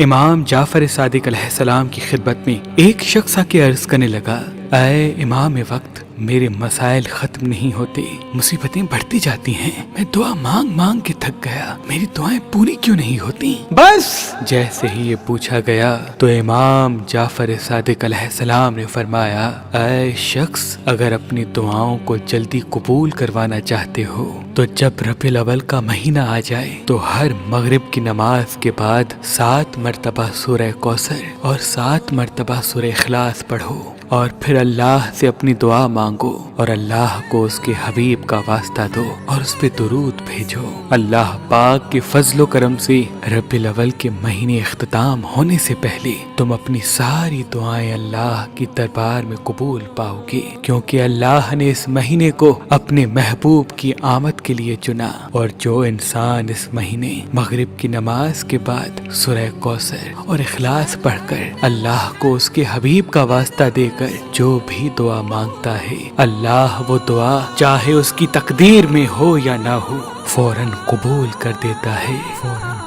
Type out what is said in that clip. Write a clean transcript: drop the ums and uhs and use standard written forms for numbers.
امام جعفر صادق علیہ السلام کی خدمت میں ایک شخص آ کے عرض کرنے لگا، اے امام وقت، میرے مسائل ختم نہیں ہوتے، مصیبتیں بڑھتی جاتی ہیں، میں دعا مانگ مانگ کے تھک گیا، میری دعائیں پوری کیوں نہیں ہوتی؟ بس جیسے ہی یہ پوچھا گیا تو امام جعفر صادق علیہ السلام نے فرمایا، اے شخص، اگر اپنی دعاؤں کو جلدی قبول کروانا چاہتے ہو تو جب ربیع الاول کا مہینہ آ جائے تو ہر مغرب کی نماز کے بعد 7 مرتبہ سورہ کوثر اور 7 مرتبہ سورہ اخلاص پڑھو، اور پھر اللہ سے اپنی دعا مانگو اور اللہ کو اس کے حبیب کا واسطہ دو اور اس پہ درود بھیجو۔ اللہ پاک کے فضل و کرم سے ربیع الاول کے مہینے اختتام ہونے سے پہلے تم اپنی ساری دعائیں اللہ کی دربار میں قبول پاؤ گے، کیونکہ اللہ نے اس مہینے کو اپنے محبوب کی آمد کے لیے چنا۔ اور جو انسان اس مہینے مغرب کی نماز کے بعد سورہ کوثر اور اخلاص پڑھ کر اللہ کو اس کے حبیب کا واسطہ دے کر جو بھی دعا مانگتا ہے، اللہ وہ دعا چاہے اس کی تقدیر میں ہو یا نہ ہو فوراً قبول کر دیتا ہے، فوراً